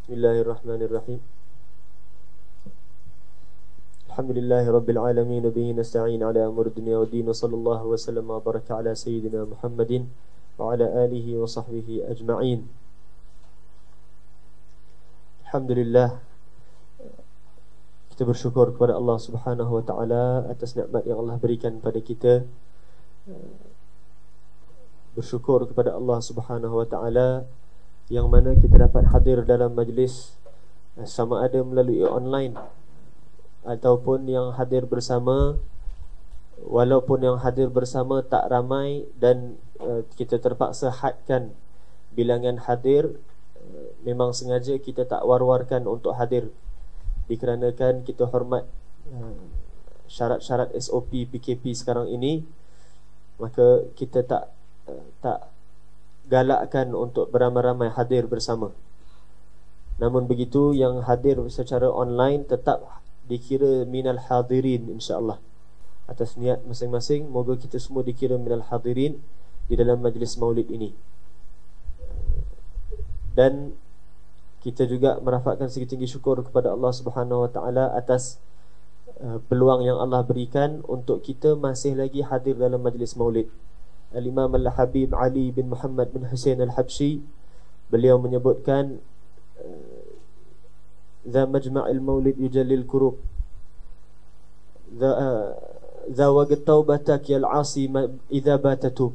Bismillahirrahmanirrahim. Alhamdulillahi rabbil alamin, bihi nasta'in ala amri dunya waddin, sallallahu wa sallam wa baraka ala sayyidina Muhammadin wa ala alihi wa sahbihi ajma'in. Alhamdulillah, kita bersyukur kepada Allah Subhanahu wa taala atas nikmat yang Allah berikan pada kita. Bersyukur kepada Allah Subhanahu wa taala yang mana kita dapat hadir dalam majlis, sama ada melalui online ataupun yang hadir bersama. Walaupun yang hadir bersama tak ramai dan kita terpaksa hadkan bilangan hadir, memang sengaja kita tak war-warkan untuk hadir, dikarenakan kita hormat syarat-syarat SOP PKP sekarang ini. Maka kita tak galakkan untuk beramai-ramai hadir bersama. Namun begitu, yang hadir secara online tetap dikira minal hadirin, insya-Allah. Atas niat masing-masing, moga kita semua dikira minal hadirin di dalam majlis maulid ini. Dan kita juga merafakkan setinggi syukur kepada Allah Subhanahu wa taala atas peluang yang Allah berikan untuk kita masih lagi hadir dalam majlis maulid. Al-Imam Al-Habib Ali bin Muhammad bin Hussein Al-Habsyi, beliau menyebutkan Za majma'il maulid yujallil kurub, Za waqt taubatak yal asi idza batatub.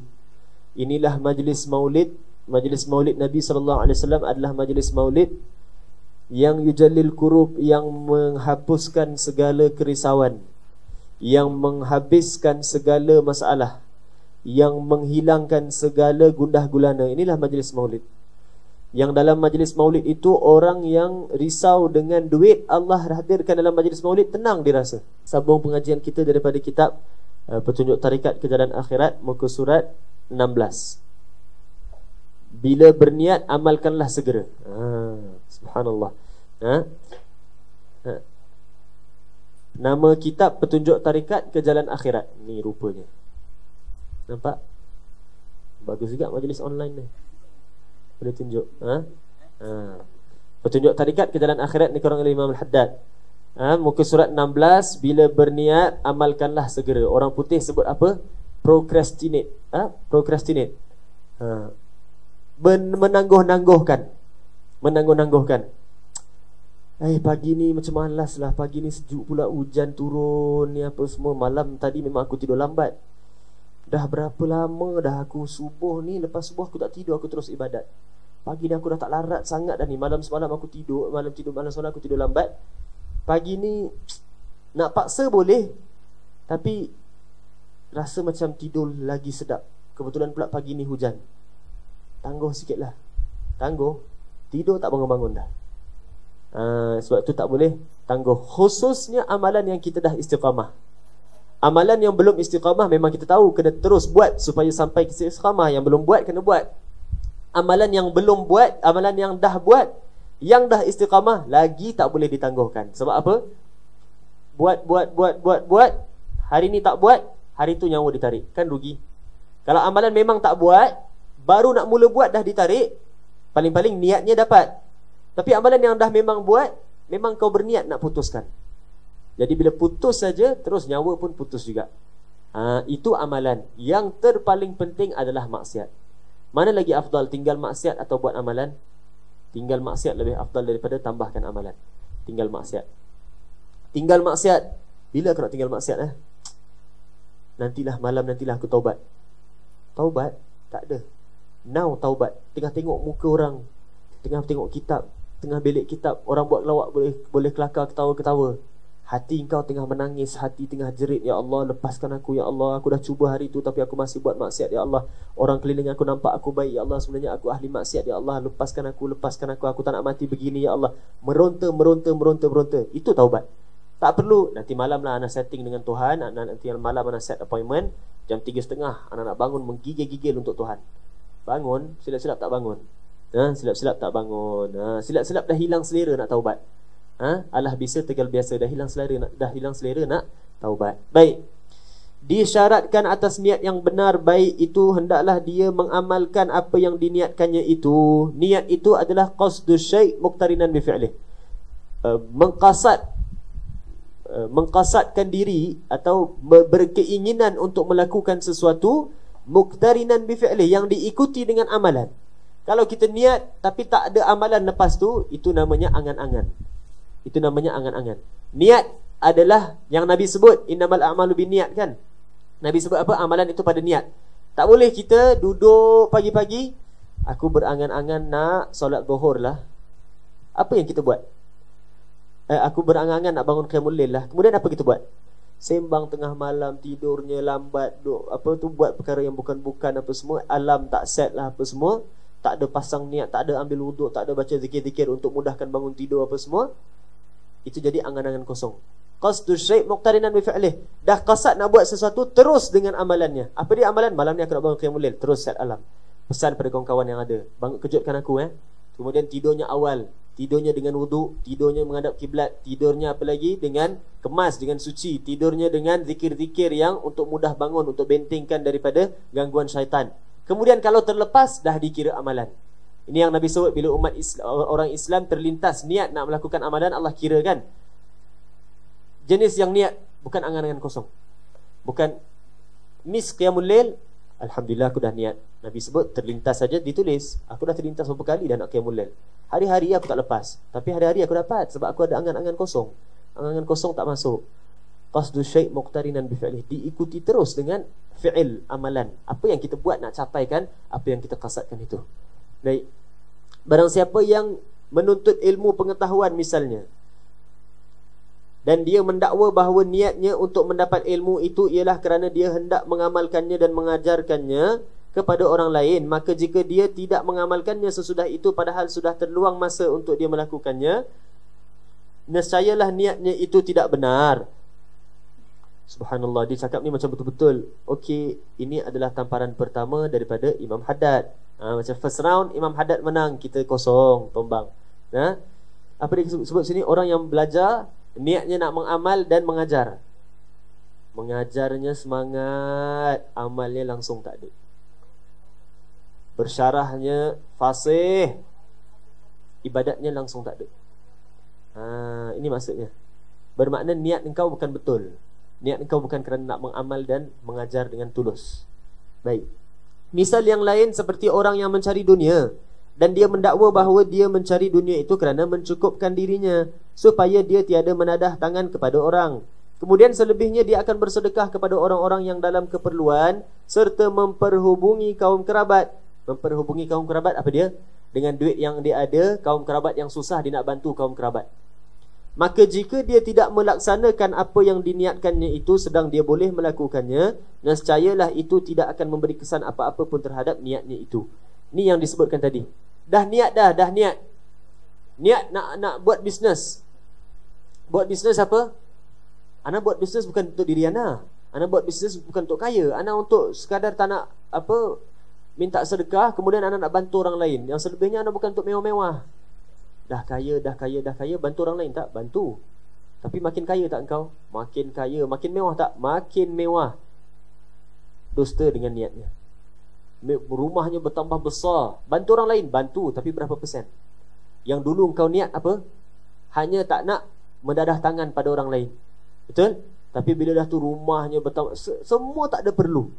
Inilah majlis maulid. Majlis maulid Nabi SAW adalah majlis maulid yang yujallil kurub, yang menghapuskan segala kerisauan, yang menghabiskan segala masalah, yang menghilangkan segala gundah gulana. Inilah majlis maulid. Yang dalam majlis maulid itu, orang yang risau dengan duit, Allah hadirkan dalam majlis maulid, tenang dirasa. Sambung pengajian kita daripada kitab Petunjuk Tarikat ke Jalan Akhirat, muka surat 16. Bila berniat, amalkanlah segera. Subhanallah. Nama kitab Petunjuk Tarikat ke Jalan Akhirat. Ni rupanya. Nampak? Bagus juga majlis online ni. Boleh tunjuk. Petunjuk Tarikat ke Jalan Akhirat ni korang oleh Imam Al-Haddad. Muka surat 16. Bila berniat, amalkanlah segera. Orang putih sebut apa? Procrastinate. Procrastinate. Menangguh-nangguhkan. Menangguh-nangguhkan. Pagi ni macam malas lah. Pagi ni sejuk pula, hujan turun ni apa semua. Malam tadi memang aku tidur lambat. Dah berapa lama dah aku subuh ni, lepas subuh aku tak tidur, aku terus ibadat. Pagi ni aku dah tak larat sangat dah ni. Malam semalam aku tidur, malam semalam aku tidur lambat. Pagi ni nak paksa boleh, tapi rasa macam tidur lagi sedap. Kebetulan pula pagi ni hujan. Tangguh sikit lah. Tangguh, tidur tak bangun-bangun dah. Sebab tu tak boleh tangguh. Khususnya amalan yang kita dah istiqamah. Amalan yang belum istiqamah memang kita tahu kena terus buat supaya sampai ke istiqamah. Yang belum buat kena buat. Amalan yang belum buat, amalan yang dah buat, yang dah istiqamah, lagi tak boleh ditangguhkan. Sebab apa? Buat. Hari ni tak buat, hari tu nyawa ditarik. Kan rugi. Kalau amalan memang tak buat, baru nak mula buat dah ditarik, paling-paling niatnya dapat. Tapi amalan yang dah memang buat, memang kau berniat nak putuskan. Jadi bila putus saja, terus nyawa pun putus juga. Itu amalan. Yang terpaling penting adalah maksiat. Mana lagi afdal, tinggal maksiat atau buat amalan? Tinggal maksiat lebih afdal daripada tambahkan amalan. Tinggal maksiat. Tinggal maksiat. Bila aku nak tinggal maksiat? Nantilah, malam nantilah aku taubat. Taubat? Tak ada. Now taubat. Tengah tengok muka orang, tengah tengok kitab, tengah belik kitab, orang buat lawak, boleh kelakar, ketawa-ketawa. Hati engkau tengah menangis, hati tengah jerit, ya Allah lepaskan aku, ya Allah, aku dah cuba hari tu tapi aku masih buat maksiat, ya Allah. Orang keliling aku nampak aku baik, ya Allah, sebenarnya aku ahli maksiat, ya Allah, lepaskan aku, aku tak nak mati begini, ya Allah. Meronta. Itu taubat. Tak perlu nanti malam lah anak setting dengan Tuhan, nanti malam anak set appointment jam 3.30, anak nak bangun menggigil-gigil untuk Tuhan. Bangun, silap-silap tak bangun. Silap-silap tak bangun. Silap-silap dah hilang selera nak taubat. Alah bisa tegal biasa, dah hilang selera nak taubat. Baik. disyaratkan atas niat yang benar baik itu, hendaklah dia mengamalkan apa yang diniatkannya itu. Niat itu adalah qasdus syai' muqtarinan bi fi'lih, mengqasadkan diri atau berkeinginan untuk melakukan sesuatu, muqtarinan bi fi'lih, yang diikuti dengan amalan. Kalau kita niat tapi tak ada amalan lepas tu, itu namanya angan-angan. Itu namanya angan-angan. Niat adalah yang Nabi sebut, innamal a'malu binniat, kan? Nabi sebut apa? Amalan itu pada niat. Tak boleh kita duduk pagi-pagi, aku berangan-angan nak solat zuhur lah. Apa yang kita buat? Aku berangan-angan nak bangun qiyamul lail lah. Kemudian apa kita buat? Sembang tengah malam, tidurnya lambat, buat perkara yang bukan-bukan apa semua, alam tak set lah apa semua, tak ada pasang niat, tak ada ambil wuduk, tak ada baca zikir-zikir untuk mudahkan bangun tidur apa semua. Itu jadi angan-angan kosong. Qasdu syai' muqtarinan bi fi'lih. Dah qasad nak buat sesuatu, terus dengan amalannya. Apa dia amalan? Malam ni aku nak bangun qiyamul lail, terus set alam. Pesan pada kawan-kawan yang ada, bangun, kejutkan aku Kemudian tidurnya awal, tidurnya dengan wuduk, tidurnya menghadap kiblat, tidurnya apa lagi? Dengan kemas, dengan suci, tidurnya dengan zikir-zikir yang untuk mudah bangun, untuk bentengkan daripada gangguan syaitan. Kemudian kalau terlepas, dah dikira amalan. Ini yang Nabi sebut, bila umat Islam, orang Islam terlintas niat nak melakukan amalan, Allah kira, kan? Jenis yang niat, bukan angan-angan kosong, bukan miss qiyamul lail, alhamdulillah aku dah niat. Nabi sebut terlintas saja ditulis, aku dah terlintas beberapa kali dah nak qiyamul lail. Hari-hari aku tak lepas, tapi hari-hari aku dapat, sebab aku ada angan-angan kosong. Angan-angan kosong tak masuk. Qasdu syai' muqtarinan bi fi'lih, diikuti terus dengan fi'il, amalan. Apa yang kita buat nak capaikan apa yang kita qasadkan itu. Baik. Barang siapa yang menuntut ilmu pengetahuan misalnya, dan dia mendakwa bahawa niatnya untuk mendapat ilmu itu ialah kerana dia hendak mengamalkannya dan mengajarkannya kepada orang lain, maka jika dia tidak mengamalkannya sesudah itu padahal sudah terluang masa untuk dia melakukannya, nescayalah niatnya itu tidak benar. Subhanallah, dia cakap ni macam betul-betul. Okey, ini adalah tamparan pertama daripada Imam Haddad. Macam first round Imam Haddad menang, kita kosong tombang. Apa dia sebut sini? Orang yang belajar niatnya nak mengamal dan mengajar. Mengajarnya semangat, amalnya langsung tak ada. Bersyarahnya fasih, ibadatnya langsung tak ada. Ini maksudnya. Bermakna niat engkau bukan betul. Niat engkau bukan kerana nak mengamal dan mengajar dengan tulus. Baik. Misal yang lain seperti orang yang mencari dunia, dan dia mendakwa bahawa dia mencari dunia itu kerana mencukupkan dirinya, supaya dia tiada menadah tangan kepada orang. Kemudian selebihnya dia akan bersedekah kepada orang-orang yang dalam keperluan, serta memperhubungi kaum kerabat. Memperhubungi kaum kerabat apa dia? Dengan duit yang dia ada, kaum kerabat yang susah dia nak bantu kaum kerabat. Maka jika dia tidak melaksanakan apa yang diniatkannya itu sedang dia boleh melakukannya, nescayalah itu tidak akan memberi kesan apa-apa pun terhadap niatnya itu. Ini yang disebutkan tadi. Dah niat dah niat. Niat nak buat bisnes. Buat bisnes apa? Ana buat bisnes bukan untuk diri ana. Ana buat bisnes bukan untuk kaya. Ana untuk sekadar tak nak minta sedekah, kemudian ana nak bantu orang lain. Yang selebihnya ana bukan untuk mewah-mewah. Dah kaya, bantu orang lain tak? Bantu. Tapi makin kaya tak engkau? Makin kaya, makin mewah tak? Makin mewah. Dusta dengan niatnya. Rumahnya bertambah besar, bantu orang lain, bantu, tapi berapa persen? Yang dulu engkau niat apa? Hanya tak nak mendadah tangan pada orang lain. Betul? Tapi bila dah tu rumahnya bertambah, semua tak ada perlu.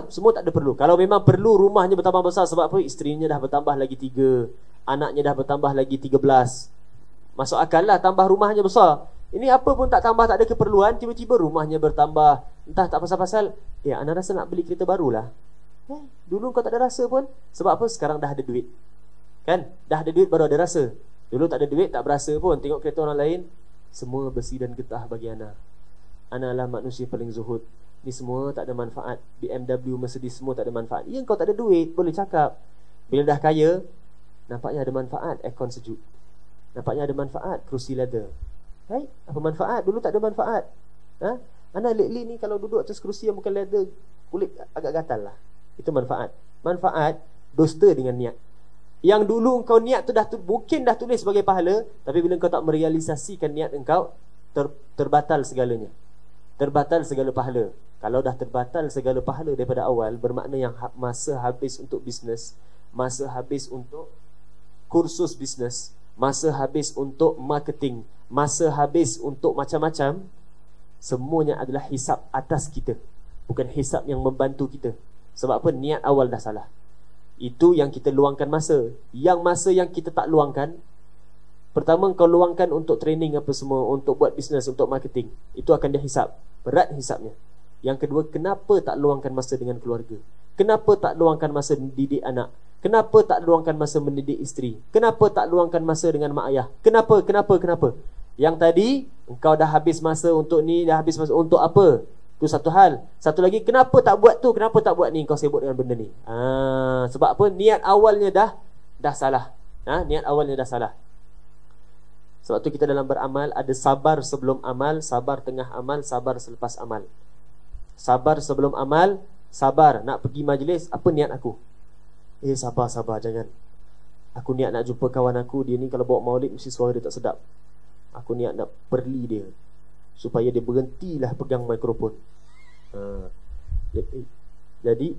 Semua tak ada perlu. Kalau memang perlu rumahnya bertambah besar, sebab apa? Isterinya dah bertambah lagi 3, anaknya dah bertambah lagi 13. Masuk akal lah tambah rumahnya besar. Ini apa pun tak tambah, tak ada keperluan, tiba-tiba rumahnya bertambah. Entah tak pasal-pasal, anak rasa nak beli kereta baru lah. Dulu kau tak ada rasa pun. Sebab apa? Sekarang dah ada duit. Kan? Dah ada duit baru ada rasa. Dulu tak ada duit, tak berasa pun. Tengok kereta orang lain, semua bersih dan getah bagi Ana. Ana lah manusia paling zuhud. Ni semua tak ada manfaat. BMW, Mercedes semua tak ada manfaat. Ya, kau tak ada duit, boleh cakap. Bila dah kaya, nampaknya ada manfaat aircon sejuk. Nampaknya ada manfaat kerusi leather. Apa manfaat? Dulu tak ada manfaat. Ana lately ni kalau duduk atas kerusi yang bukan leather, kulit agak gatal lah. Itu manfaat. Manfaat dusta dengan niat. Yang dulu engkau niat tu mungkin dah tulis sebagai pahala, tapi bila engkau tak merealisasikan niat engkau, terbatal segalanya. terbatal segala pahala. Kalau dah terbatal segala pahala daripada awal, bermakna yang masa habis untuk bisnes, masa habis untuk kursus bisnes, masa habis untuk marketing, masa habis untuk macam-macam, semuanya adalah hisap atas kita, bukan hisap yang membantu kita. Sebab apa? Niat awal dah salah. Itu yang kita luangkan masa. Yang masa yang kita tak luangkan, pertama kau luangkan untuk training apa semua, untuk buat bisnes, untuk marketing, itu akan dihisap, berat hisapnya. Yang kedua, kenapa tak luangkan masa dengan keluarga? Kenapa tak luangkan masa didik anak? Kenapa tak luangkan masa mendidik isteri? Kenapa tak luangkan masa dengan mak ayah? Kenapa? Yang tadi engkau dah habis masa untuk ni, dah habis masa untuk apa? Itu satu hal. Satu lagi, kenapa tak buat tu? Kenapa tak buat ni? Kau sibuk dengan benda ni. Sebab apa? Niat awalnya dah salah. Niat awalnya dah salah. Sebab tu kita dalam beramal ada sabar sebelum amal, sabar tengah amal, sabar selepas amal. Sabar sebelum amal, sabar nak pergi majlis, apa niat aku? Sabar, jangan. Aku niat nak jumpa kawan aku, dia ni kalau bawa maulid mesti suara dia tak sedap. Aku niat nak perli dia supaya dia berhentilah pegang mikrofon. Jadi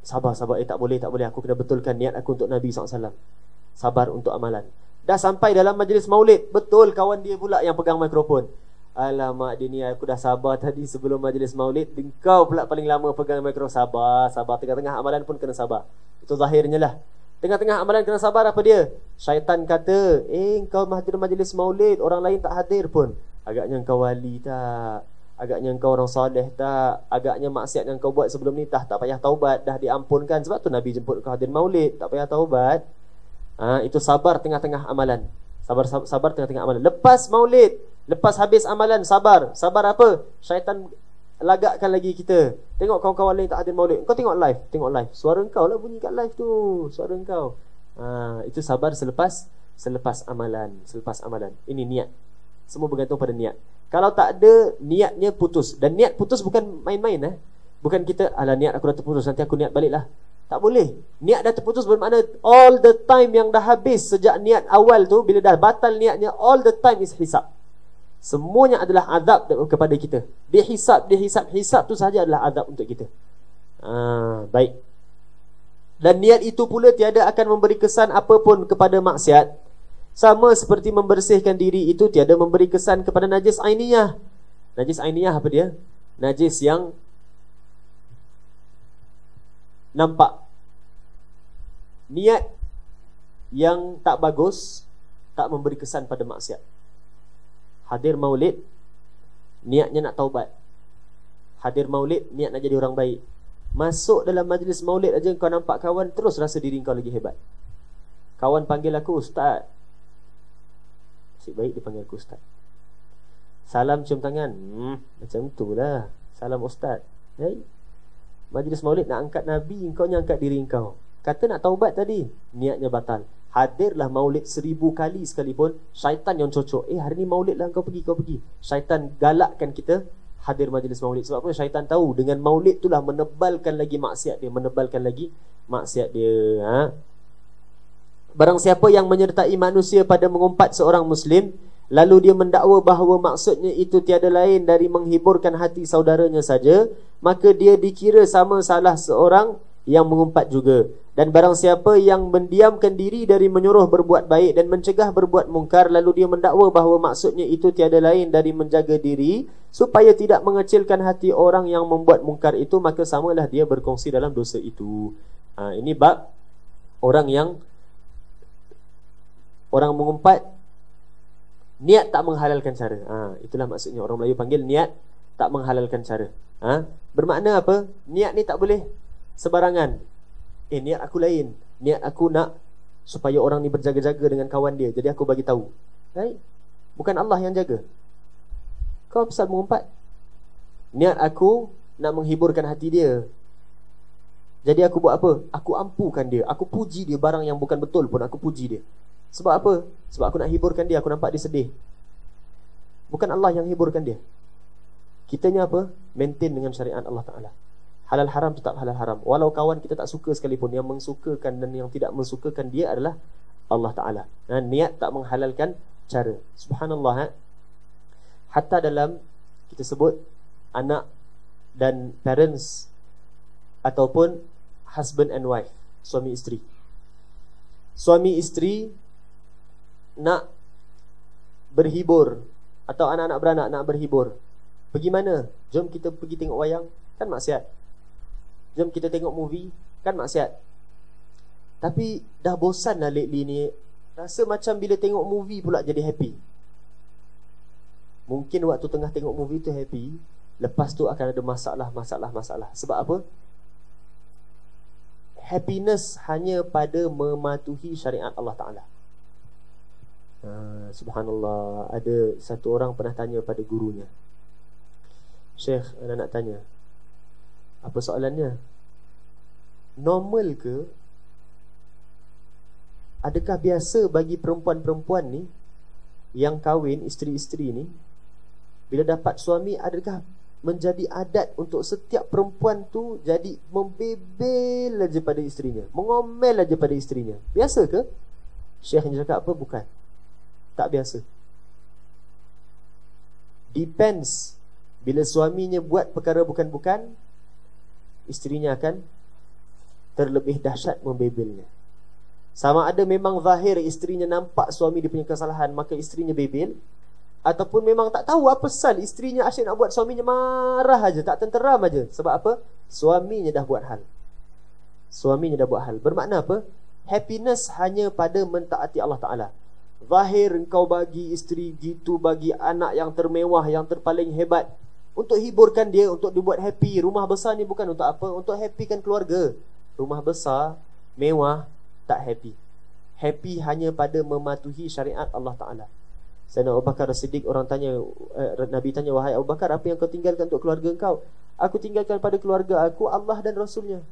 sabar. Tak boleh. Aku kena betulkan niat aku untuk Nabi SAW. Sabar untuk amalan. Dah sampai dalam majlis maulid, betul kawan dia pula yang pegang mikrofon. Alamak, dia ni aku dah sabar tadi sebelum majlis maulid, engkau pula paling lama pegang mikrofon. Sabar. Tengah-tengah amalan pun kena sabar. Itu zahirnya lah. Tengah-tengah amalan kena sabar, apa dia? Syaitan kata, engkau hadir majlis maulid, orang lain tak hadir pun. Agaknya engkau wali tak? Agaknya engkau orang soleh tak? Agaknya maksiat yang kau buat sebelum ni tak payah taubat, dah diampunkan. Sebab tu Nabi jemput kau hadir maulid, tak payah taubat. Itu sabar tengah-tengah amalan. Sabar tengah-tengah amalan. Lepas maulid, lepas habis amalan, sabar apa? Syaitan lagakkan lagi kita. Tengok kawan-kawan lain tak hadir maulid, kau tengok live. Suara engkau lah bunyi kat live tu, suara engkau. Itu sabar selepas amalan. Ini niat. Semua bergantung pada niat. Kalau tak ada, niatnya putus. Dan niat putus bukan main-main. Bukan kita, niat aku dah terputus, nanti aku niat balik lah. Tak boleh. Niat dah terputus bermakna all the time yang dah habis sejak niat awal tu, bila dah batal niatnya, all the time is hisab. Semuanya adalah azab kepada kita. Dia hisab tu sahaja adalah azab untuk kita. Baik. Dan niat itu pula tiada akan memberi kesan apapun kepada maksiat. Sama seperti membersihkan diri itu tiada memberi kesan kepada najis ainiyah. Najis ainiyah apa dia? Najis yang nampak. Niat yang tak bagus tak memberi kesan pada maksiat. Hadir maulid, niatnya nak taubat. Hadir maulid, niat nak jadi orang baik. Masuk dalam majlis maulid aja kau nampak kawan, terus rasa diri kau lagi hebat. Kawan panggil aku ustaz, asyik baik dia panggil aku ustaz. Salam cium tangan, macam tu lah, salam ustaz. Majlis maulid nak angkat Nabi, kau yang angkat diri kau. Kata nak taubat tadi, niatnya batal. Hadirlah maulid 1000 kali sekalipun, syaitan yang cocok. Hari ni maulid lah, kau pergi. Syaitan galakkan kita hadir majlis maulid. Sebab apa? Syaitan tahu dengan maulid itulah menebalkan lagi maksiat dia. Barang siapa yang menyertai manusia pada mengumpat seorang Muslim, lalu dia mendakwa bahawa maksudnya itu tiada lain dari menghiburkan hati saudaranya saja, maka dia dikira sama salah seorang yang mengumpat juga. Dan barang siapa yang mendiamkan diri dari menyuruh berbuat baik dan mencegah berbuat mungkar, lalu dia mendakwa bahawa maksudnya itu tiada lain dari menjaga diri supaya tidak mengecilkan hati orang yang membuat mungkar itu, maka samalah dia berkongsi dalam dosa itu. Ini bab orang mengumpat, niat tak menghalalkan cara. Itulah maksudnya orang Melayu panggil niat tak menghalalkan cara. Bermakna apa? Niat ni tak boleh sebarangan. Niat aku lain. Niat aku nak supaya orang ni berjaga-jaga dengan kawan dia, jadi aku bagi tahu. Bukan Allah yang jaga. Kau pasal mengumpat. Niat aku nak menghiburkan hati dia, jadi aku buat apa? Aku ampukan dia, aku puji dia, barang yang bukan betul pun aku puji dia. Sebab apa? Sebab aku nak hiburkan dia, aku nampak dia sedih. Bukan Allah yang hiburkan dia. Kitanya apa? Maintain dengan syariat Allah Ta'ala. Halal haram tetap halal haram. Walau kawan kita tak suka sekalipun, yang mensukakan dan yang tidak mensukakan dia adalah Allah Ta'ala. Niat tak menghalalkan cara. Subhanallah. Hatta dalam, kita sebut anak dan parents, ataupun husband and wife, suami isteri. Suami isteri nak berhibur, atau anak-anak beranak nak berhibur. Pergi mana? Jom kita pergi tengok wayang. Kan maksiat. Jom kita tengok movie. Kan maksiat. Tapi dah bosan lah lately ni. Rasa macam bila tengok movie pula jadi happy. Mungkin waktu tengah tengok movie tu happy, lepas tu akan ada masalah. Sebab apa? Happiness hanya pada mematuhi syariat Allah Ta'ala. Subhanallah. Ada satu orang pernah tanya pada gurunya, Syekh, anak nak tanya, apa soalannya? Normal ke, adakah biasa bagi perempuan-perempuan ni yang kahwin, isteri-isteri ni, bila dapat suami, adakah menjadi adat untuk setiap perempuan tu jadi membebel aja pada isterinya, mengomel aja pada isterinya? Biasa ke? Syekh cakap apa? Bukan. Tak biasa. Depends. Bila suaminya buat perkara bukan-bukan, isterinya akan terlebih dahsyat membebelnya. Sama ada memang zahir isterinya nampak suami dia punya kesalahan, maka isterinya bebel, ataupun memang tak tahu apa pasal isterinya asyik nak buat suaminya marah aja, tak tenteram aja. Sebab apa? Suaminya dah buat hal. Bermakna apa? Happiness hanya pada mentaati Allah Ta'ala. Zahir engkau bagi isteri gitu, bagi anak yang termewah, yang terpaling hebat, untuk hiburkan dia, untuk dibuat happy. Rumah besar ni bukan untuk apa? Untuk happykan keluarga. Rumah besar, mewah, tak happy. Happy hanya pada mematuhi syariat Allah Ta'ala. Sayyidina Abu Bakar As-Siddiq, orang tanya, Nabi tanya, wahai Abu Bakar, apa yang kau tinggalkan untuk keluarga engkau? Aku tinggalkan pada keluarga aku Allah dan Rasulnya.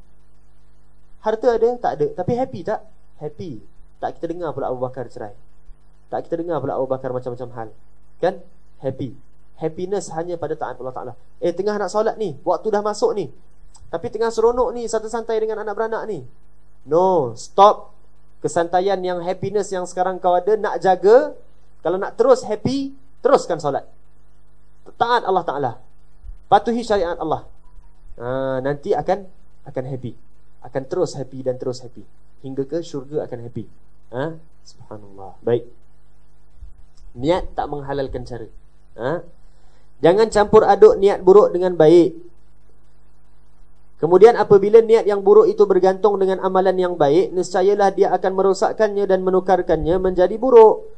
Harta ada? Tak ada. Tapi happy tak? Happy. Tak kita dengar pula Abu Bakar cerai. Tak kita dengar pula Abu Bakar macam-macam hal. Kan? Happy. Happiness hanya pada taat Allah Ta'ala. Tengah nak solat ni, waktu dah masuk ni, tapi tengah seronok ni, santai-santai dengan anak beranak ni. No, stop. Kesantaian yang happiness yang sekarang kau ada, nak jaga. Kalau nak terus happy, teruskan solat. Taat Allah Ta'ala. Patuhi syariat Allah. Nanti akan happy. Akan terus happy dan terus happy. Hingga ke syurga akan happy. Subhanallah. Baik. Niat tak menghalalkan cara. Jangan campur aduk niat buruk dengan baik. Kemudian apabila niat yang buruk itu bergantung dengan amalan yang baik, nescayalah dia akan merosakkannya dan menukarkannya menjadi buruk.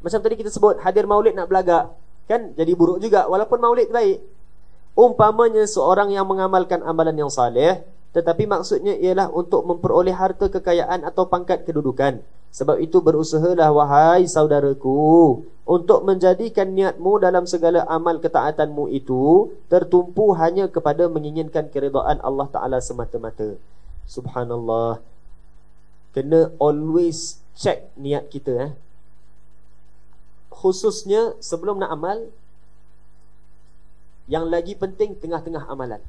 Macam tadi kita sebut, hadir maulid nak belagak, kan jadi buruk juga walaupun maulid baik. Umpamanya seorang yang mengamalkan amalan yang saleh, tetapi maksudnya ialah untuk memperoleh harta kekayaan atau pangkat kedudukan. Sebab itu berusahalah wahai saudaraku untuk menjadikan niatmu dalam segala amal ketaatanmu itu tertumpu hanya kepada menginginkan keridaan Allah Ta'ala semata-mata. Subhanallah. Kena always check niat kita. Khususnya sebelum nak amal. Yang lagi penting tengah-tengah amalan.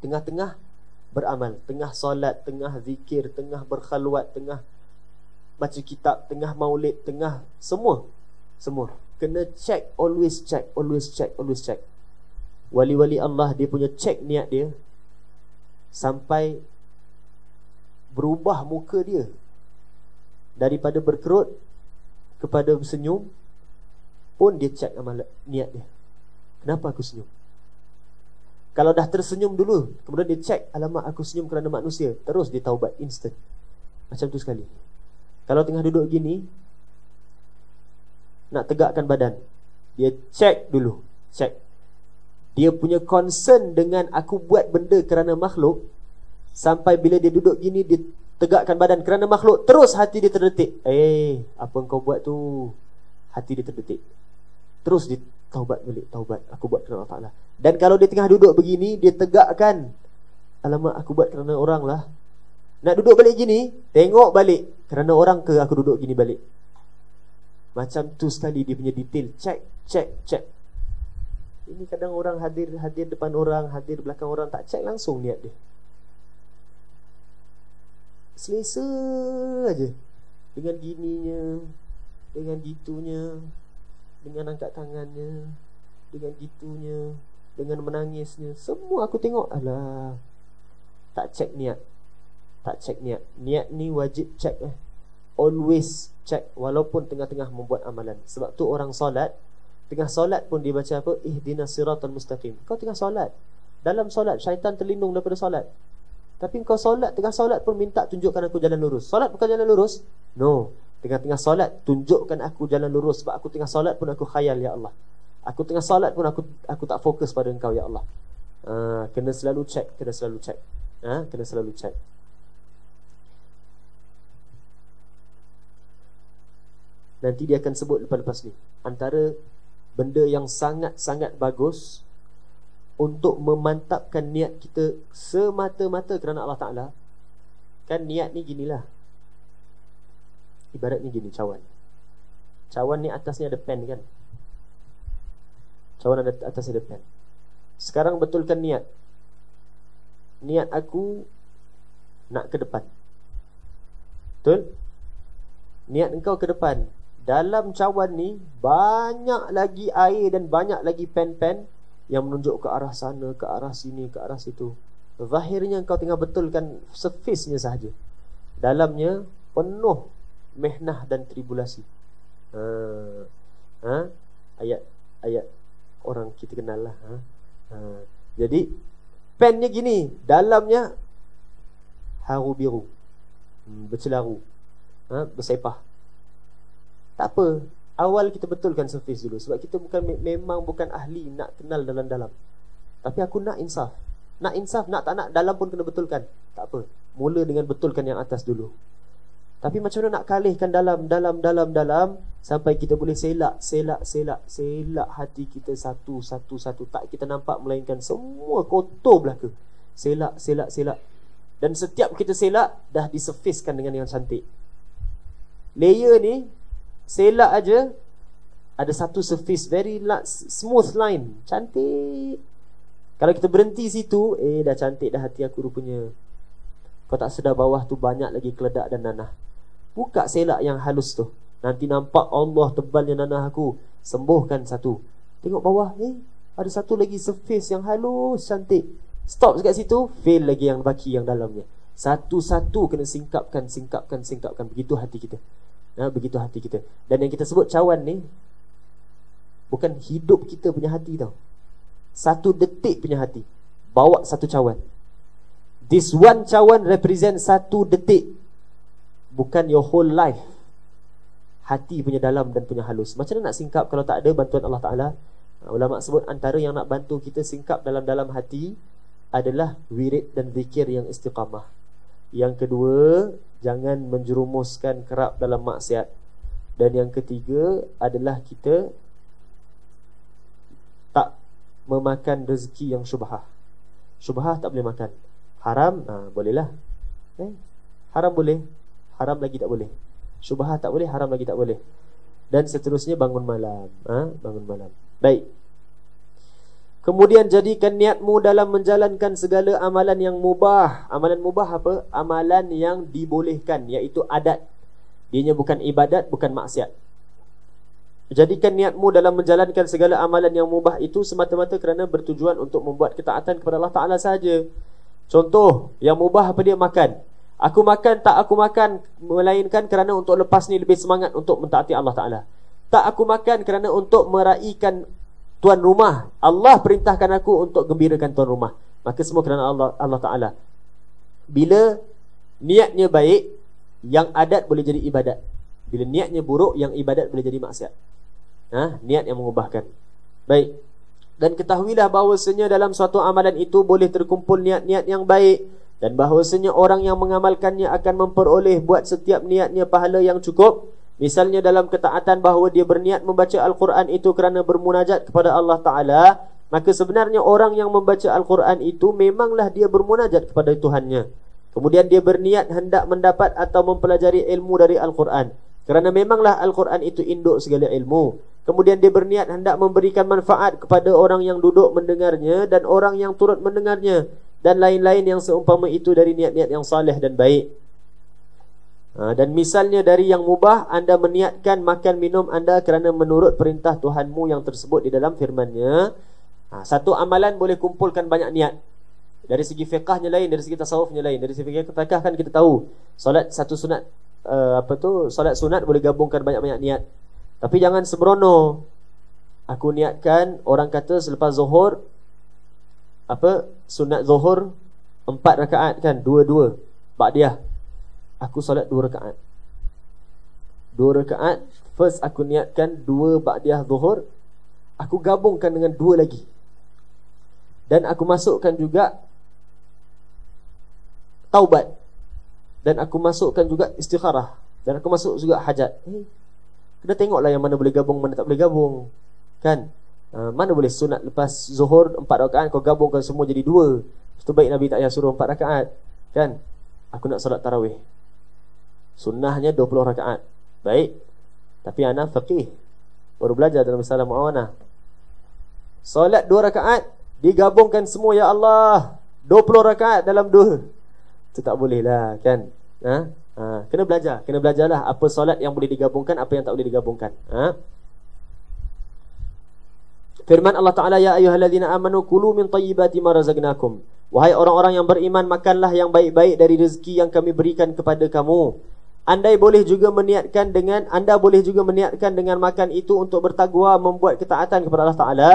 Tengah-tengah beramal, tengah solat, tengah zikir, tengah berkhalwat, tengah baca kitab, tengah maulid, tengah semua kena check. Always check. Wali-wali Allah, dia punya check niat dia sampai berubah muka dia daripada berkerut kepada senyum pun dia check amal niat dia. Kenapa aku senyum? Kalau dah tersenyum dulu, kemudian dia check, alamak aku senyum kerana manusia, terus dia taubat instant. Macam tu sekali. Kalau tengah duduk gini, nak tegakkan badan, dia check dulu. Check. Dia punya concern dengan aku buat benda kerana makhluk, sampai bila dia duduk gini, dia tegakkan badan kerana makhluk, terus hati dia terdetik. Apa kau buat tu? Hati dia terdetik. Terus dia taubat balik, taubat, aku buat kerana Allah Ta'ala. Dan kalau dia tengah duduk begini, dia tegakkan, alamak aku buat kerana orang lah. Nak duduk balik gini, tengok balik, kerana orang ke aku duduk gini balik. Macam tu sekali dia punya detail. Check. Ini kadang orang hadir depan orang, hadir belakang orang, tak check langsung niat dia. Selesa aja. Dengan gininya, dengan gitunya, dengan angkat tangannya, dengan gitunya, dengan menangisnya, semua aku tengok. Alah, tak cek niat. Tak cek niat. Niat ni wajib cek Always cek, walaupun tengah-tengah membuat amalan. Sebab tu orang solat, tengah solat pun dia baca apa? Ihdinas siratal mustaqim. Kau tengah solat, dalam solat syaitan terlindung daripada solat. Tapi kau solat, tengah solat pun minta tunjukkan aku jalan lurus. Solat bukan jalan lurus? No. Tengah-tengah solat, tunjukkan aku jalan lurus. Sebab aku tengah solat pun aku khayal, ya Allah. Aku tengah solat pun aku tak fokus pada engkau, ya Allah. Kena selalu cek. Kena selalu cek. Kena selalu cek. Nanti dia akan sebut lepas-lepas ni, antara benda yang sangat-sangat bagus untuk memantapkan niat kita semata-mata kerana Allah Ta'ala. Kan niat ni ginilah, ibarat ni gini, cawan. Cawan ni atasnya ada pen kan. Cawan ada atasnya ada pen. Sekarang betulkan niat. Niat aku nak ke depan. Betul? Niat engkau ke depan. Dalam cawan ni banyak lagi air dan banyak lagi pen-pen yang menunjuk ke arah sana, ke arah sini, ke arah situ. Zahirnya engkau tengah betulkan surface-nya sahaja. Dalamnya penuh mehnah dan tribulasi. Ayat orang kita kenal lah. Jadi pennya gini, dalamnya haru biru, bercelaru, bersepah. Tak apa, awal kita betulkan surface dulu. Sebab kita memang bukan ahli nak kenal dalam-dalam. Tapi aku nak insaf. Nak insaf, nak tak nak, dalam pun kena betulkan. Tak apa, mula dengan betulkan yang atas dulu. Tapi macam mana nak kalihkan dalam sampai kita boleh selak hati kita satu. Tak kita nampak, melainkan semua kotor belaka. Selak. Dan setiap kita selak, dah disurfacekan dengan yang cantik. Layer ni selak aja, ada satu surface very smooth line, cantik. Kalau kita berhenti situ, dah cantik dah hati aku rupanya. Kau tak sedar bawah tu banyak lagi keledak dan nanah. Buka selak yang halus tu, nanti nampak Allah tebalnya nanah aku. Sembuhkan satu. Tengok bawah, ada satu lagi surface yang halus, cantik. Stop dekat situ, fail lagi yang baki yang dalamnya. Satu-satu kena singkapkan. Begitu hati kita. Begitu hati kita. Dan yang kita sebut cawan ni bukan hidup kita punya hati tau. 1 detik punya hati. Bawa satu cawan. This one cawan represent 1 detik, bukan your whole life. Hati punya dalam dan punya halus. Macam mana nak singkap kalau tak ada bantuan Allah Ta'ala? Ulama sebut antara yang nak bantu kita singkap dalam-dalam hati adalah wirid dan zikir yang istiqamah. Yang kedua, jangan menjerumuskan kerap dalam maksiat. Dan yang ketiga adalah kita tak memakan rezeki yang syubhah. Syubhah tak boleh makan. Haram, bolehlah. Haram boleh, haram lagi tak boleh. Syubhah tak boleh, haram lagi tak boleh. Dan seterusnya bangun malam. Bangun malam. Baik. Kemudian jadikan niatmu dalam menjalankan segala amalan yang mubah. Amalan mubah apa? Amalan yang dibolehkan, iaitu adat. Dianya bukan ibadat, bukan maksiat. Jadikan niatmu dalam menjalankan segala amalan yang mubah itu semata-mata kerana bertujuan untuk membuat ketaatan kepada Allah Ta'ala sahaja. Contoh, yang mubah apa dia? Makan. Aku makan, tak aku makan, melainkan kerana untuk lepas ni lebih semangat untuk mentaati Allah Ta'ala. Tak aku makan kerana untuk meraihkan tuan rumah. Allah perintahkan aku untuk gembirakan tuan rumah. Maka semua kerana Allah Ta'ala. Bila niatnya baik, yang adat boleh jadi ibadat. Bila niatnya buruk, yang ibadat boleh jadi maksiat. Niat yang mengubahkan. Baik. Dan ketahuilah bahawasanya dalam suatu amalan itu boleh terkumpul niat-niat yang baik, dan bahawasanya orang yang mengamalkannya akan memperoleh buat setiap niatnya pahala yang cukup. Misalnya dalam ketaatan bahawa dia berniat membaca Al-Quran itu kerana bermunajat kepada Allah Ta'ala, maka sebenarnya orang yang membaca Al-Quran itu memanglah dia bermunajat kepada Tuhannya. Kemudian dia berniat hendak mendapat atau mempelajari ilmu dari Al-Quran, kerana memanglah Al-Quran itu induk segala ilmu. Kemudian dia berniat hendak memberikan manfaat kepada orang yang duduk mendengarnya dan orang yang turut mendengarnya, dan lain-lain yang seumpama itu dari niat-niat yang saleh dan baik. Dan misalnya dari yang mubah, anda meniatkan makan minum anda kerana menurut perintah Tuhanmu yang tersebut di dalam firman-Nya. Satu amalan boleh kumpulkan banyak niat. Dari segi fiqahnya lain, dari segi tasawufnya lain. Dari segi fiqah kan kita tahu solat satu sunat, solat sunat boleh gabungkan banyak-banyak niat. Tapi jangan sembrono. Aku niatkan, orang kata selepas zuhur, sunat zuhur 4 rakaat kan, 2-2 ba'diyah. Aku solat 2 rakaat. 2 rakaat, first aku niatkan 2 ba'diyah zuhur, aku gabungkan dengan 2 lagi. Dan aku masukkan juga taubat, dan aku masukkan juga istikharah, dan aku masuk juga hajat. Kena tengoklah yang mana boleh gabung, mana tak boleh gabung, kan? Mana boleh sunat lepas zuhur 4 rakaat kau gabungkan semua jadi 2. Itu baik Nabi tak payah suruh 4 rakaat, kan? Aku nak solat tarawih, sunnahnya 20 rakaat. Baik, tapi ana faqih, baru belajar dalam masalah muawanah. Solat 2 rakaat digabungkan semua, ya Allah, 20 rakaat dalam 2. Itu tak boleh lah, kan? Kena belajarlah apa solat yang boleh digabungkan, apa yang tak boleh digabungkan. Firman Allah Ta'ala, ya ayyuhalladzina amanu kulu min tayyibati ma razaqnakum. Wahai orang-orang yang beriman, makanlah yang baik-baik dari rezeki yang kami berikan kepada kamu. Anda boleh juga meniatkan dengan makan itu untuk bertakwa, membuat ketaatan kepada Allah Ta'ala,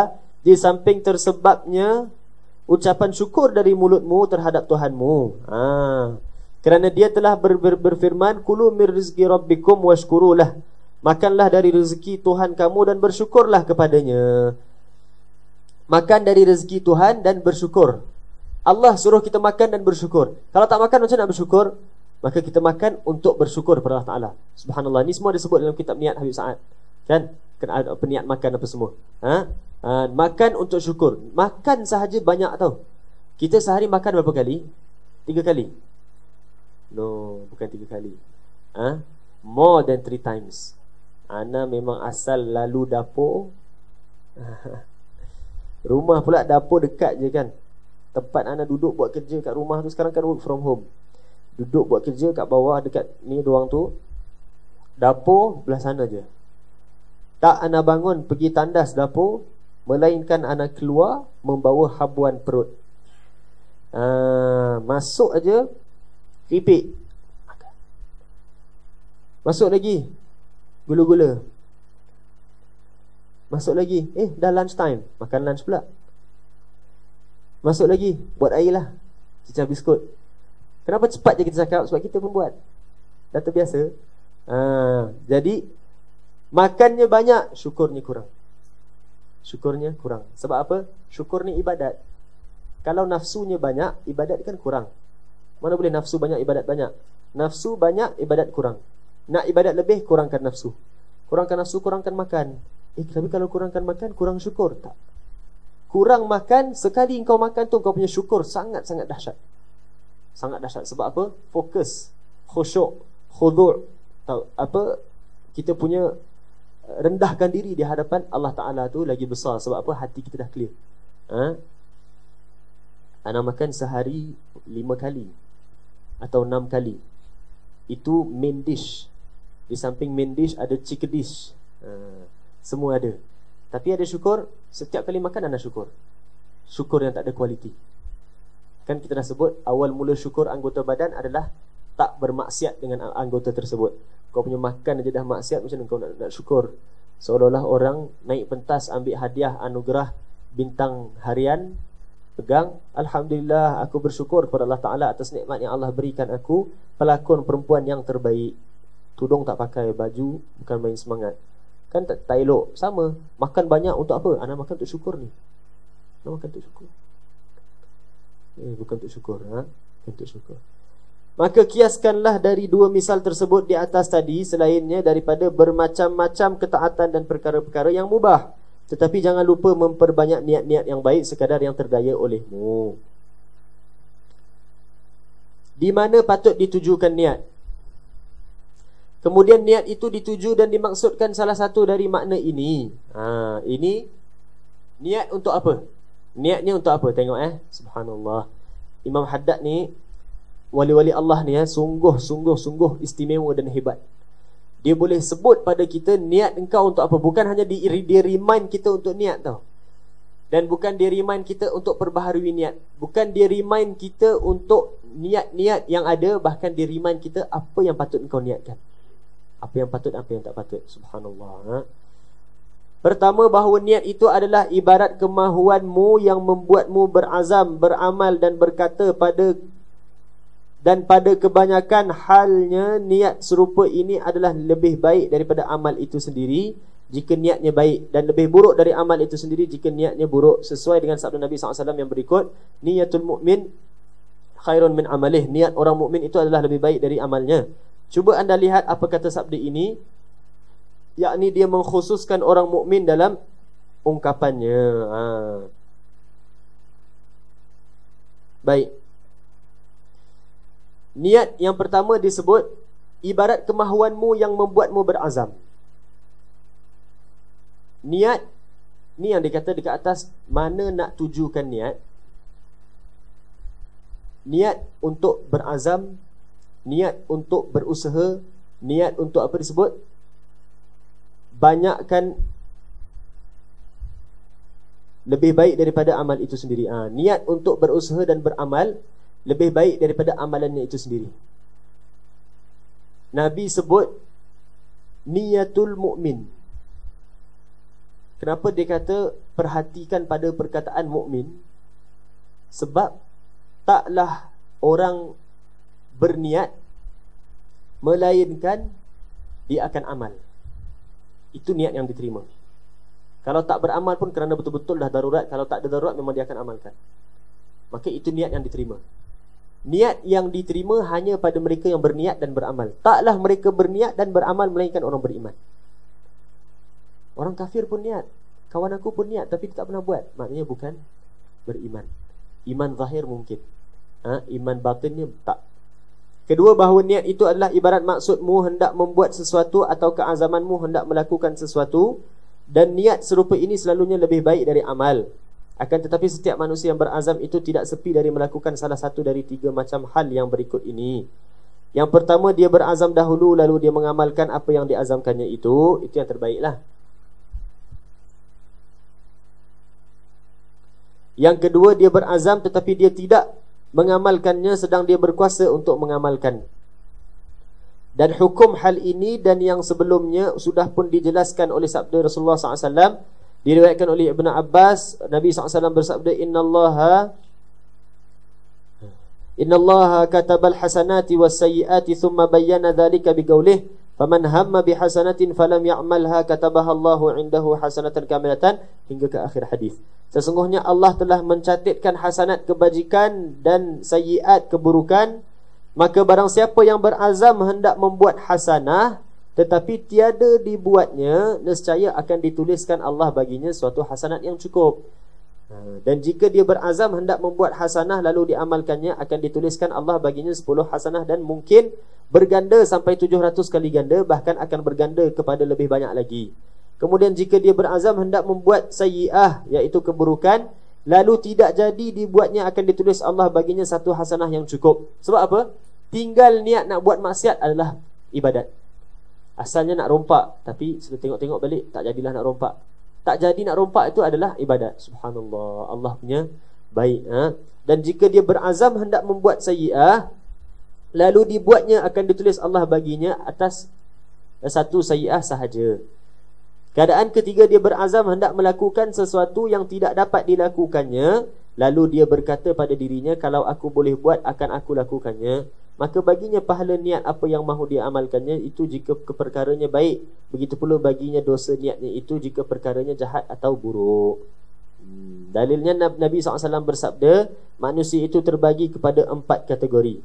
di samping tersebabnya ucapan syukur dari mulutmu terhadap Tuhanmu. Kerana dia telah berfirman, kulu mir rizqi rabbikum washkurulah. Makanlah dari rezeki Tuhan kamu dan bersyukurlah kepadanya. Makan dari rezeki Tuhan dan bersyukur. Allah suruh kita makan dan bersyukur. Kalau tak makan, macam nak bersyukur? Maka kita makan untuk bersyukur kepada Allah Ta'ala. Subhanallah, ni semua disebut dalam kitab niat Habib Sa'ad, kan? Kena ada niat makan apa semua. Makan untuk syukur. Makan sahaja banyak tau. Kita sehari makan berapa kali? 3 kali? No, bukan 3 kali. More than 3 times. Ana memang asal lalu dapur. Rumah pula dapur dekat je kan. Tempat ana duduk buat kerja kat rumah tu sekarang kan work from home. Duduk buat kerja kat bawah dekat ni ruang tu. Dapur belah sana je. Tak ana bangun pergi tandas dapur, melainkan ana keluar membawa habuan perut. Masuk aja keripik, masuk lagi gula-gula, masuk lagi, dah lunch time, makan lunch pula. Masuk lagi, buat air lah, cicah biskut. Kenapa cepat je kita cakap? Sebab kita pun buat, dah terbiasa. Jadi makannya banyak, syukurnya kurang. Syukurnya kurang. Sebab apa? Syukur ni ibadat. Kalau nafsunya banyak, ibadat kan kurang. Mana boleh nafsu banyak, ibadat banyak? Nafsu banyak, ibadat kurang. Nak ibadat lebih, kurangkan nafsu. Kurangkan nafsu, kurangkan makan. Tapi kalau kurangkan makan, kurang syukur? Tak. Kurang makan, sekali engkau makan tu, kau punya syukur sangat-sangat dahsyat. Sangat dahsyat. Sebab apa? Fokus, khusyuk, khudu'. Kita punya rendahkan diri di hadapan Allah Ta'ala tu lagi besar. Sebab apa? Hati kita dah clear. Ana makan sehari 5 kali atau 6 kali. Itu main dish. Di samping main dish ada chicken dish. Semua ada. Tapi ada syukur. Setiap kali makan ana syukur. Syukur yang tak ada kualiti. Kan kita dah sebut, awal mula syukur anggota badan adalah tak bermaksiat dengan anggota tersebut. Kau punya makan aja dah maksiat, macam mana kau nak syukur? Seolah-olah orang naik pentas ambil hadiah anugerah bintang harian, pegang, Alhamdulillah, aku bersyukur kepada Allah Ta'ala atas nikmat yang Allah berikan aku, pelakon perempuan yang terbaik. Tudung tak pakai, baju bukan main semangat. Kan tak elok. Sama, makan banyak untuk apa? Ana makan untuk syukur ni. Ana makan untuk syukur. Bukan untuk syukur, untuk syukur. Maka kiaskanlah dari 2 misal tersebut di atas tadi, selainnya daripada bermacam-macam ketaatan dan perkara-perkara yang mubah. Tetapi jangan lupa memperbanyak niat-niat yang baik sekadar yang terdaya olehmu. Di mana patut ditujukan niat? Kemudian niat itu dituju dan dimaksudkan salah satu dari makna ini. Ini niat untuk apa? Niatnya untuk apa? Tengok subhanallah. Imam Haddad ni, wali-wali Allah ni sungguh istimewa dan hebat. Dia boleh sebut pada kita niat engkau untuk apa. Bukan hanya dia remind kita untuk niat tau. Dan bukan dia remind kita untuk perbaharui niat. Bukan dia remind kita untuk niat-niat yang ada. Bahkan dia remind kita apa yang patut engkau niatkan. Apa yang patut, apa yang tak patut. Subhanallah. Pertama, bahawa niat itu adalah ibarat kemahuanmu yang membuatmu berazam, beramal dan berkata pada kebanyakan halnya niat serupa ini adalah lebih baik daripada amal itu sendiri jika niatnya baik, dan lebih buruk dari amal itu sendiri jika niatnya buruk, sesuai dengan sabda Nabi SAW yang berikut, niyatul mu'min khairun min amalih. Niat orang mukmin itu adalah lebih baik dari amalnya. Cuba anda lihat apa kata sabda ini, yakni dia mengkhususkan orang mukmin dalam ungkapannya. Baik. Niat yang pertama disebut ibarat kemahuanmu yang membuatmu berazam. Niat ni yang dikata dekat atas, mana nak tujukan niat? Niat untuk berazam, niat untuk berusaha, niat untuk apa disebut? Banyakkan lebih baik daripada amal itu sendiri. Niat untuk berusaha dan beramal lebih baik daripada amalannya itu sendiri. Nabi sebut niyatul mu'min. Kenapa dia kata perhatikan pada perkataan mukmin? Sebab taklah orang berniat melainkan dia akan amal. Itu niat yang diterima. Kalau tak beramal pun kerana betul-betul dah darurat. Kalau tak ada darurat memang dia akan amalkan. Maka itu niat yang diterima. Niat yang diterima hanya pada mereka yang berniat dan beramal. Taklah mereka berniat dan beramal melainkan orang beriman. Orang kafir pun niat, kawan aku pun niat, tapi dia tak pernah buat. Maknanya bukan beriman. Iman zahir mungkin, iman batinnya tak. Kedua, bahawa niat itu adalah ibarat maksudmu hendak membuat sesuatu atau keazamanmu hendak melakukan sesuatu, dan niat serupa ini selalunya lebih baik dari amal. Akan tetapi setiap manusia yang berazam itu tidak sepi dari melakukan salah satu dari 3 macam hal yang berikut ini. Yang pertama, dia berazam dahulu lalu dia mengamalkan apa yang diazamkannya itu yang terbaiklah. Yang kedua, dia berazam tetapi dia tidak mengamalkannya sedang dia berkuasa untuk mengamalkan. Dan hukum hal ini dan yang sebelumnya sudah pun dijelaskan oleh sabda Rasulullah SAW. Diriwayatkan oleh Ibn Abbas, Nabi SAW bersabda, Innallaha katabal hasanati was sayyiati thumma bayyana dhalika biqaulih faman hamma bihasanatin falam ya'malha katabaha Allahu 'indahu hasanatan kamilatan, hingga ke akhir hadis. Sesungguhnya Allah telah mencatatkan hasanat kebajikan dan sayyiat keburukan. Maka barang siapa yang berazam hendak membuat hasanah tetapi tiada dibuatnya, nescaya akan dituliskan Allah baginya suatu hasanat yang cukup. Dan jika dia berazam hendak membuat hasanah lalu diamalkannya, akan dituliskan Allah baginya 10 hasanah, dan mungkin berganda sampai 700 kali ganda, bahkan akan berganda kepada lebih banyak lagi. Kemudian jika dia berazam hendak membuat sayyi'ah, iaitu keburukan, lalu tidak jadi dibuatnya, akan ditulis Allah baginya 1 hasanah yang cukup. Sebab apa? Tinggal niat nak buat maksiat adalah ibadat. Asalnya nak rompak, tapi setelah tengok-tengok balik, tak jadilah nak rompak. Tak jadi nak rompak itu adalah ibadat. Subhanallah, Allah punya baik. Dan jika dia berazam hendak membuat sayyi'ah, lalu dibuatnya, akan ditulis Allah baginya atas 1 sayyi'ah sahaja. Keadaan ketiga, dia berazam hendak melakukan sesuatu yang tidak dapat dilakukannya, lalu dia berkata pada dirinya, kalau aku boleh buat, akan aku lakukannya. Maka baginya pahala niat apa yang mahu dia amalkannya itu jika perkaranya baik. Begitu pula baginya dosa niatnya itu jika perkaranya jahat atau buruk. Dalilnya Nabi SAW bersabda, manusia itu terbagi kepada 4 kategori.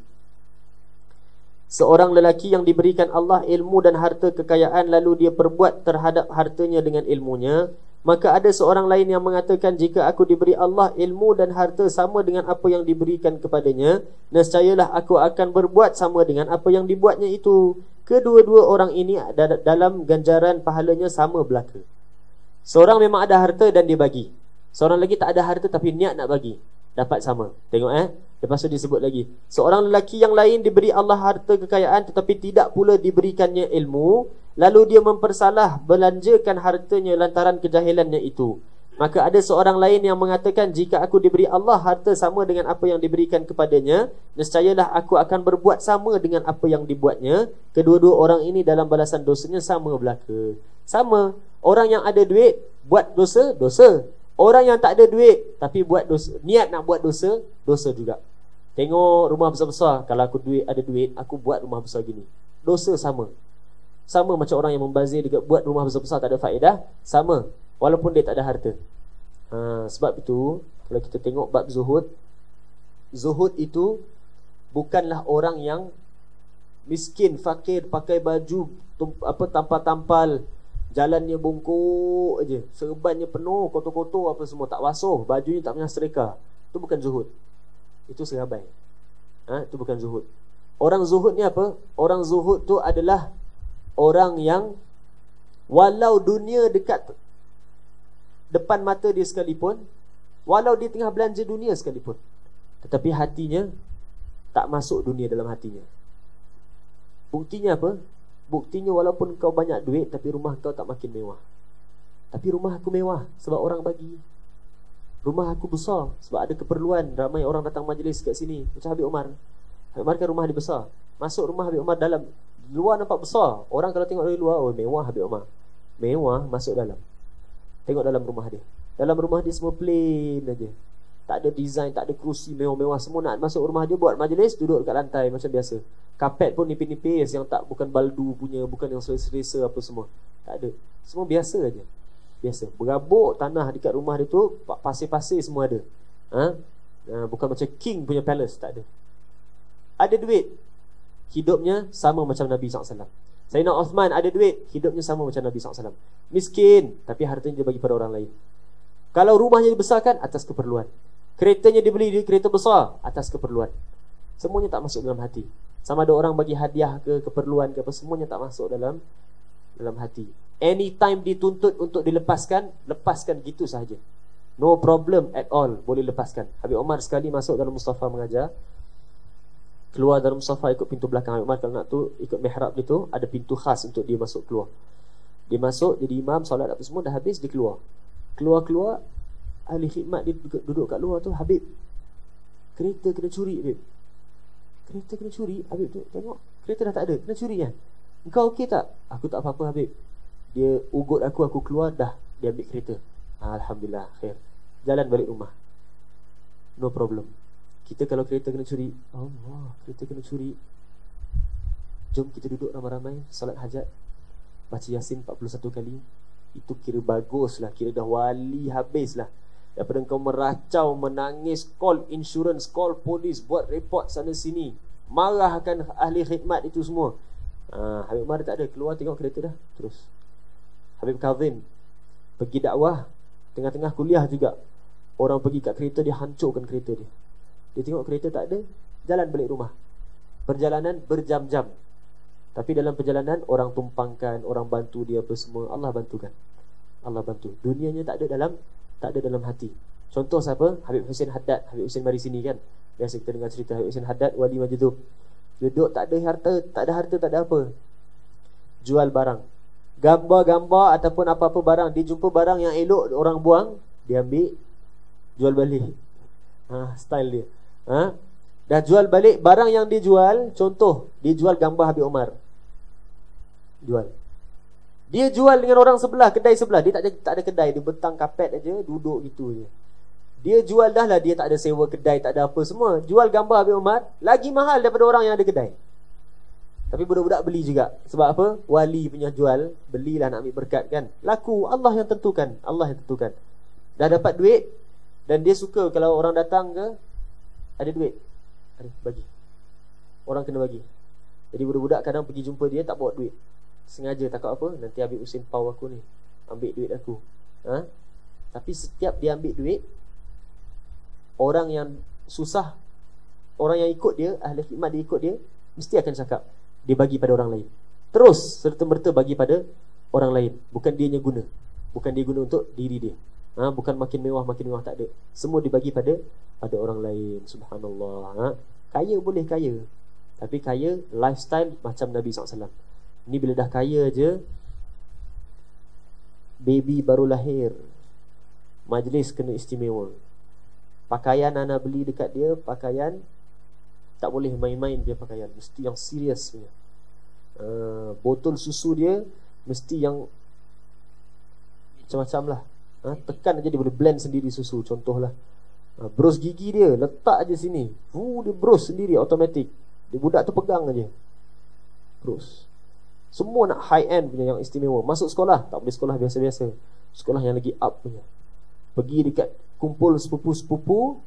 Seorang lelaki yang diberikan Allah ilmu dan harta kekayaan, lalu dia perbuat terhadap hartanya dengan ilmunya. Maka ada seorang lain yang mengatakan, jika aku diberi Allah ilmu dan harta sama dengan apa yang diberikan kepadanya, nescayalah aku akan berbuat sama dengan apa yang dibuatnya itu. Kedua-dua orang ini dalam ganjaran pahalanya sama belaka. Seorang memang ada harta dan dia bagi. Seorang lagi tak ada harta tapi niat nak bagi, dapat sama. Tengok lepas tu disebut lagi, seorang lelaki yang lain diberi Allah harta kekayaan tetapi tidak pula diberikannya ilmu, lalu dia mempersalah belanjakan hartanya lantaran kejahilannya itu. Maka ada seorang lain yang mengatakan, jika aku diberi Allah harta sama dengan apa yang diberikan kepadanya, nescayalah aku akan berbuat sama dengan apa yang dibuatnya. Kedua-dua orang ini dalam balasan dosanya sama belaka. Sama. Orang yang ada duit buat dosa, dosa. Orang yang tak ada duit tapi buat dosa, niat nak buat dosa, dosa juga. Tengok rumah besar-besar, kalau aku ada duit, aku buat rumah besar gini, dosa sama. Sama macam orang yang membazir dekat buat rumah besar-besar tak ada faedah, sama. Walaupun dia tak ada harta. Sebab itu kalau kita tengok bab zuhud, zuhud itu bukanlah orang yang miskin, fakir, pakai baju tampal-tampal, jalannya bongkok aje, serbannya penuh, kotor-kotor apa semua, tak basuh, bajunya tak pernah setrika. Itu bukan zuhud. Itu serabai. Itu bukan zuhud. Orang zuhud ni apa? Orang zuhud tu adalah orang yang walau dunia dekat depan mata dia sekalipun, walau dia tengah belanja dunia sekalipun, tetapi hatinya tak masuk dunia dalam hatinya. Buktinya apa? Buktinya walaupun kau banyak duit, tapi rumah kau tak makin mewah. Tapi rumah aku mewah sebab orang bagi. Rumah aku besar sebab ada keperluan, ramai orang datang majlis kat sini. Macam Habib Umar. Habib Umar kan rumah dia besar. Masuk rumah Habib Umar, dalam luar nampak besar. Orang kalau tengok dari luar, oh mewah Habib Umar. Mewah, masuk dalam. Tengok dalam rumah dia. Dalam rumah dia semua plain aja. Tak ada design, tak ada kerusi mewah-mewah. Semua nak masuk rumah dia buat majlis, duduk dekat lantai macam biasa. Kapet pun nipis-nipis, yang tak, bukan baldu punya, bukan yang selesa-selesa apa semua. Tak ada. Semua biasa aja. Biasa. Berabuk tanah dekat rumah dia tu, pasir-pasir semua ada. Bukan macam king punya palace, tak ada. Ada duit, hidupnya sama macam Nabi SAW. Sayyidina Uthman ada duit, hidupnya sama macam Nabi SAW. Miskin, tapi hartanya dia bagi pada orang lain. Kalau rumahnya dibesarkan, atas keperluan. Keretanya dibeli, kereta besar, atas keperluan. Semuanya tak masuk dalam hati. Sama ada orang bagi hadiah ke, keperluan ke apa, semuanya tak masuk dalam hati. Anytime dituntut untuk dilepaskan, lepaskan gitu sahaja. No problem at all, boleh lepaskan. Habib Umar sekali masuk dalam Mustafa mengajar, keluar dalam Mustafa ikut pintu belakang. Habib Umar kalau nak tu ikut mihrab dia tu, ada pintu khas untuk dia masuk keluar. Dia masuk jadi imam, solat apa semua dah habis, dia keluar. Keluar, ahli khidmat dia duduk kat luar tu, Habib, kereta kena curi Habib. Kereta kena curi Habib tu, tengok kereta dah tak ada, kena curi kan. Engkau okey tak? Aku tak apa-apa Habib. Dia ugut aku keluar, dah dia ambil kereta. Alhamdulillah, khair. Jalan balik rumah, no problem. Kita kalau kereta kena curi, Allah, kereta kena curi, jom kita duduk ramai-ramai, salat hajat, baca Yasin 41 kali. Itu kira bagus lah, kira dah wali habis lah. Daripada kau meracau, menangis, call insurance, call polis, buat report sana sini, marahkan ahli khidmat itu semua. Habib Umar tak ada, keluar tengok kereta dah, terus. Habib Kazim pergi dakwah, tengah-tengah kuliah juga, orang pergi kat kereta, dia hancurkan kereta dia. Dia tengok kereta tak ada, jalan balik rumah. Perjalanan berjam-jam, tapi dalam perjalanan orang tumpangkan, orang bantu dia apa semua, Allah bantukan. Allah bantu. Dunianya tak ada dalam hati. Contoh siapa? Habib Hussein Haddad. Habib Hussein mari sini kan, biasa kita dengar cerita Habib Hussein Haddad, wali Majdub. Duduk tak ada harta, tak ada apa, jual barang, gambar-gambar ataupun apa-apa barang. Dia jumpa barang yang elok orang buang, dia ambil, jual balik. Style dia. Dah jual balik barang yang dia jual. Contoh, dia jual gambar Habib Umar, jual. Dia jual dengan orang sebelah, kedai sebelah. Dia tak ada kedai, dia bentang kapet aja, duduk gitu je. Dia jual dah lah, dia tak ada sewa kedai, tak ada apa semua. Jual gambar Habib Umar lagi mahal daripada orang yang ada kedai. Tapi budak-budak beli juga. Sebab apa? Wali punya jual, belilah nak ambil berkat kan. Laku, Allah yang tentukan. Allah yang tentukan. Dah dapat duit, dan dia suka kalau orang datang ke, ada duit, ada, bagi. Orang kena bagi. Jadi budak-budak kadang pergi jumpa dia, tak bawa duit. Sengaja, takut apa? Nanti Habib Hussein pau aku ni, ambil duit aku. Tapi setiap dia ambil duit, orang yang susah, orang yang ikut dia, ahli khidmat dia ikut dia, mesti akan cakap, dia bagi pada orang lain. Terus serta-merta bagi pada orang lain. Bukan dia yang guna. Bukan dia guna untuk diri dia. Bukan makin mewah, tak ada. Semua dibagi pada orang lain. Subhanallah. Kaya boleh kaya, tapi kaya lifestyle macam Nabi SAW. Ni bila dah kaya je, baby baru lahir, majlis kena istimewa. Pakaian anak beli dekat dia, pakaian tak boleh main-main dia pakaian, mesti yang serius punya. Botol susu dia mesti yang macam-macam lah. Tekan aja dia boleh blend sendiri susu, contohlah. Bros gigi dia letak aja sini, dia bros sendiri automatic. Dia budak tu pegang aja bros. Semua nak high end punya, yang istimewa. Masuk sekolah tak boleh sekolah biasa-biasa, sekolah yang lagi up punya. Pergi dekat kumpul sepupu-sepupu,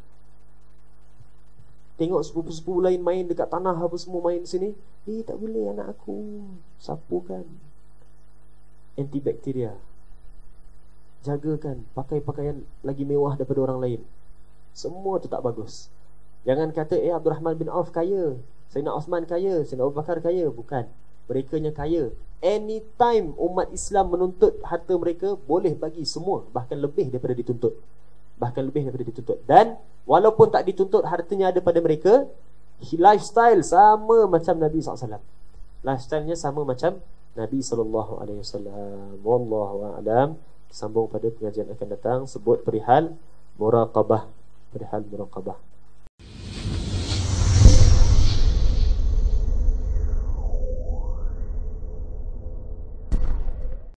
tengok sepupu-sepupu lain main dekat tanah apa semua main sini, tak boleh anak aku, sapukan, antibakteria. Jagakan, pakai pakaian lagi mewah daripada orang lain. Semua tu tak bagus. Jangan kata Abdul Rahman bin Auf kaya, Sayyidina Uthman kaya, Sayyidina Abu Bakar kaya. Bukan, merekanya kaya. Anytime umat Islam menuntut harta mereka, boleh bagi semua, bahkan lebih daripada dituntut. Dan walaupun tak dituntut hartanya ada pada mereka, lifestyle sama macam Nabi SAW. Lifestyle-nya sama macam Nabi SAW. Wallahu a'lam. Sambung pada pengajian akan datang, sebut perihal muraqabah.